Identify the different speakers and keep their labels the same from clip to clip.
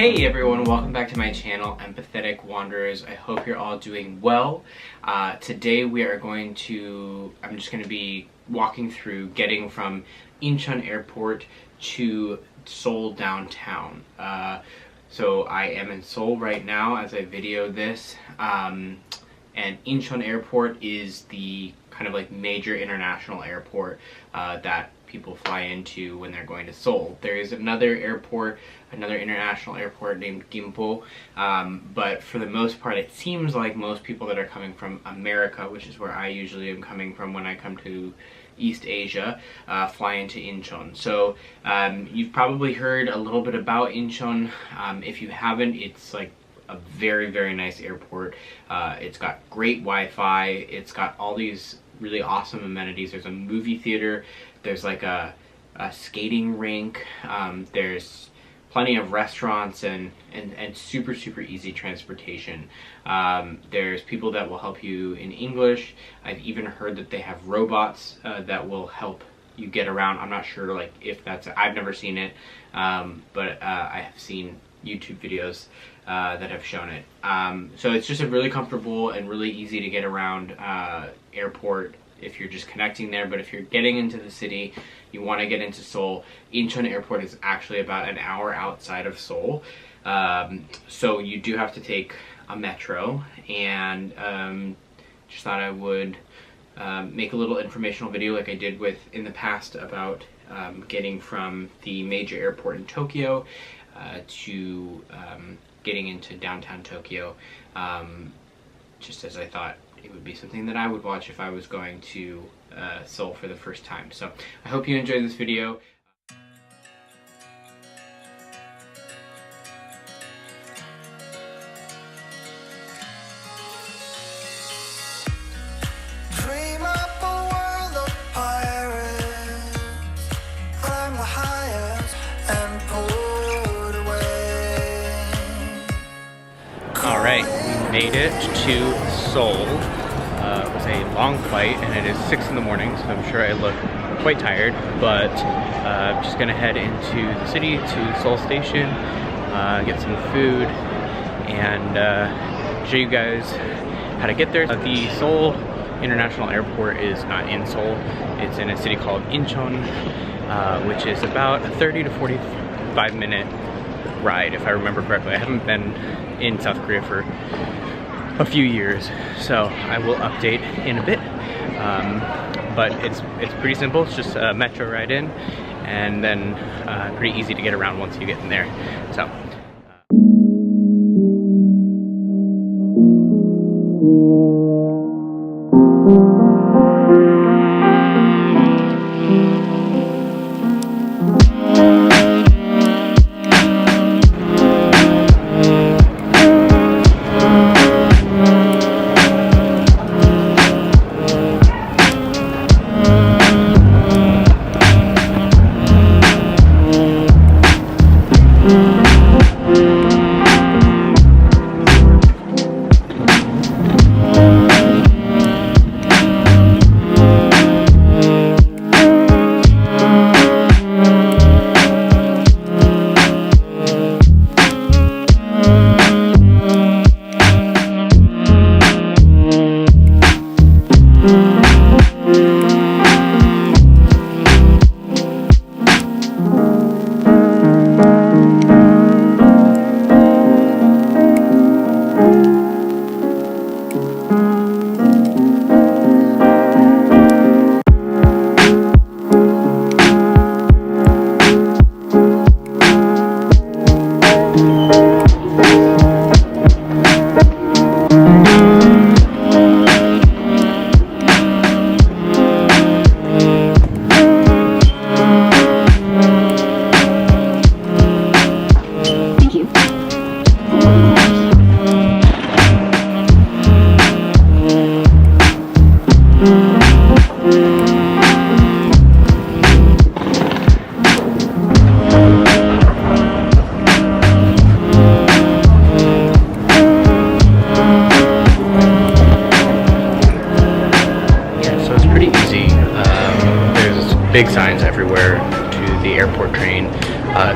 Speaker 1: Hey everyone, welcome back to my channel, Empathetic Wanderers. I hope you're all doing well. Today I'm just going to be walking through getting from Incheon Airport to Seoul downtown. So I am in Seoul right now as I video this, and Incheon Airport is the kind of like major international airport that people fly into when they're going to Seoul. There is another international airport named Gimpo, but for the most part it seems like most people that are coming from America, which is where I usually am coming from when I come to East Asia, fly into Incheon. So you've probably heard a little bit about Incheon. If you haven't, it's like a very, very nice airport. It's got great Wi-Fi. It's got all these really awesome amenities. There's a movie theater. There's like a skating rink. There's plenty of restaurants and super easy transportation. There's people that will help you in English. I've even heard that they have robots that will help you get around. I'm not sure like if that's, I've never seen it, but I have seen YouTube videos that have shown it. So it's just a really comfortable and really easy to get around airport if you're just connecting there. But if you're getting into the city, you want to get into Seoul, Incheon Airport is actually about an hour outside of Seoul. So you do have to take a metro, and just thought I would make a little informational video like I did in the past about getting from the major airport in Tokyo to getting into downtown Tokyo, just as I thought it would be something that I would watch if I was going to Seoul for the first time. So I hope you enjoyed this video. Alright, we made it to Seoul. It was a long flight and it is 6 in the morning, so I'm sure I look quite tired, but I'm just gonna head into the city to Seoul Station, get some food, and show you guys how to get there. The Seoul International Airport is not in Seoul. It's in a city called Incheon, which is about a 30 to 45 minute ride, if I remember correctly. I haven't been in South Korea for a few years, so I will update in a bit. But it's pretty simple. It's just a metro ride in, and then pretty easy to get around once you get in there. So. big signs everywhere to the airport train.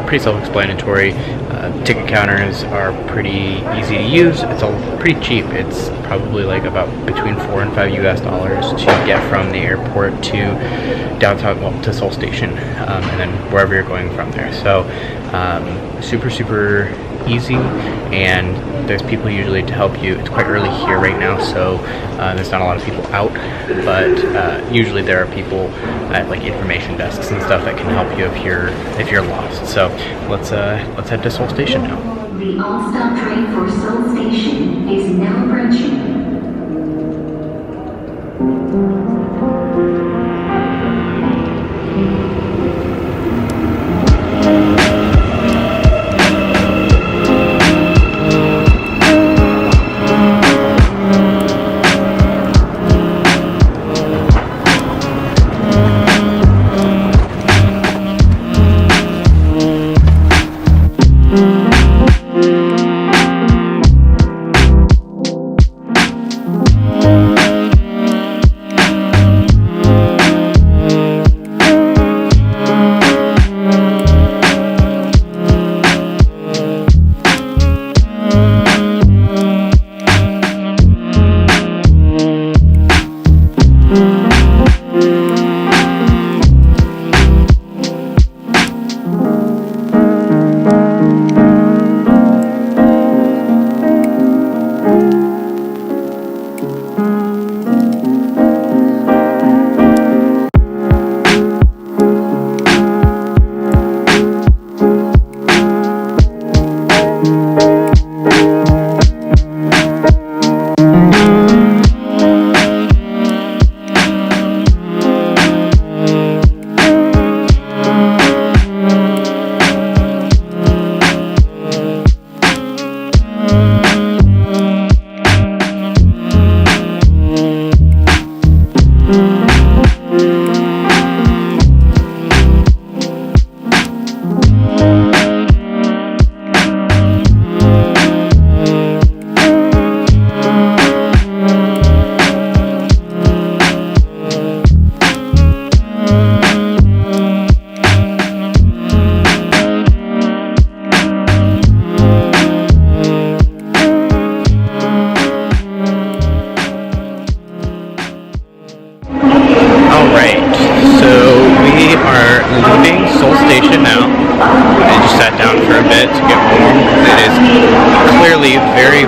Speaker 2: Pretty self-explanatory. Ticket counters are pretty easy to use. It's all pretty cheap. It's probably like about between $4 and $5 US to get from the airport to downtown, well, to Seoul Station, and then wherever you're going from there. So super easy, and there's people usually to help you. It's quite early here right now, so there's not a lot of people out, but usually there are people at like information desks and stuff that can help you if you're lost. So let's head to Seoul Station now.
Speaker 3: The all-stop train for Seoul Station is now approaching.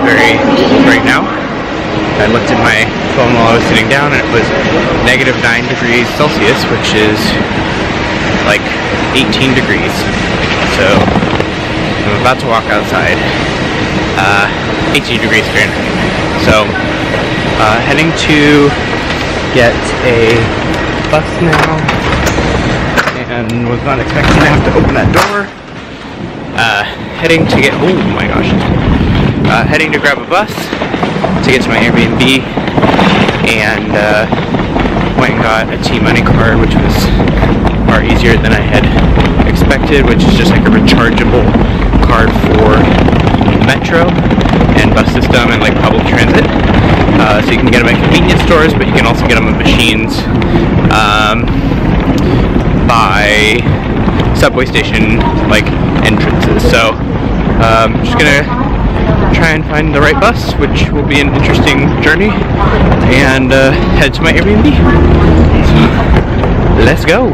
Speaker 2: very cold right now. I looked at my phone while I was sitting down and it was -9 degrees Celsius, which is like 18 degrees. So I'm about to walk outside. 18 degrees Fahrenheit. So heading to get a bus now, and was not expecting to have to open that door. Heading to get, oh my gosh, heading to grab a bus to get to my Airbnb, and went and got a T-Money card, which was far easier than I had expected, which is just like a rechargeable card for metro and bus system and like public transit. So you can get them at convenience stores, but you can also get them at machines by subway station like entrances. So just gonna try and find the right bus, which will be an interesting journey, and head to my Airbnb. So, let's go.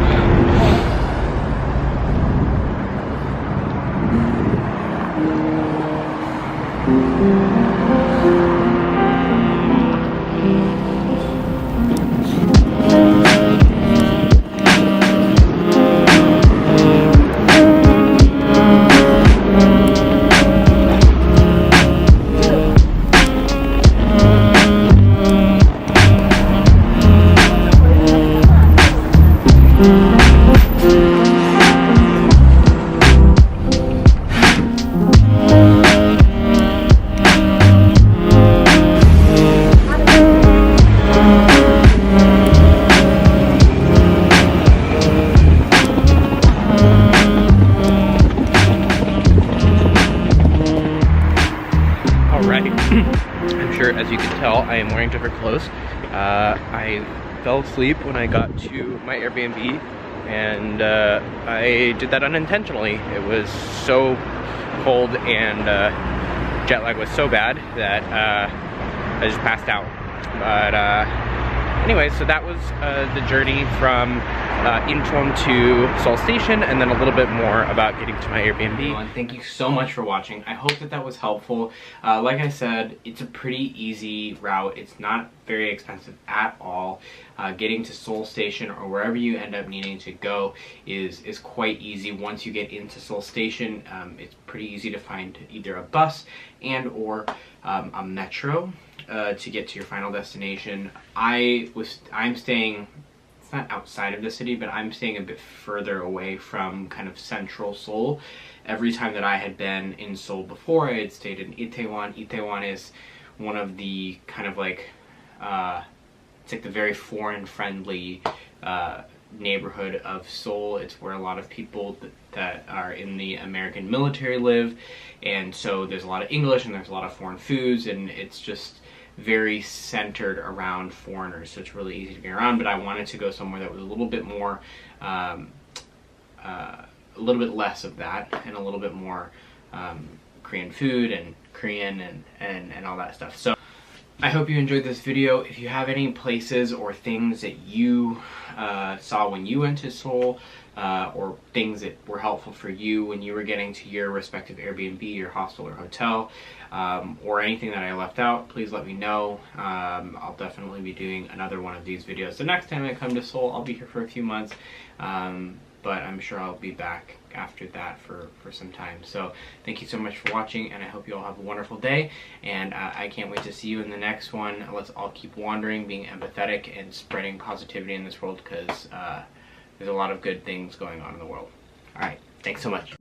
Speaker 2: As you can tell, I am wearing different clothes. I fell asleep when I got to my Airbnb and I did that unintentionally. It was so cold and jet lag was so bad that I just passed out. But anyway, so that was the journey from Incheon to Seoul Station, and then a little bit more about getting to my Airbnb.
Speaker 1: Thank you so much for watching. I hope that that was helpful. Like I said, it's a pretty easy route. It's not very expensive at all. Getting to Seoul Station or wherever you end up needing to go is quite easy. Once you get into Seoul Station, it's pretty easy to find either a bus and or a metro to get to your final destination. I'm staying, it's not outside of the city, but I'm staying a bit further away from kind of central Seoul. Every time that I had been in Seoul before, I had stayed in Itaewon. Itaewon is one of the kind of like, it's like the very foreign-friendly neighborhood of Seoul. It's where a lot of people that are in the American military live, and so there's a lot of English and there's a lot of foreign foods, and it's just very centered around foreigners, so it's really easy to get around. But I wanted to go somewhere that was a little bit more, a little bit less of that, and a little bit more Korean food and Korean and all that stuff. So I hope you enjoyed this video. If you have any places or things that you saw when you went to Seoul, or things that were helpful for you when you were getting to your respective Airbnb, your hostel or hotel, or anything that I left out, please let me know. I'll definitely be doing another one of these videos. The next time I come to Seoul, I'll be here for a few months, but I'm sure I'll be back after that for some time. So thank you so much for watching, and I hope you all have a wonderful day, and I can't wait to see you in the next one. Let's all keep wandering, being empathetic, and spreading positivity in this world, because there's a lot of good things going on in the world. Alright, thanks so much.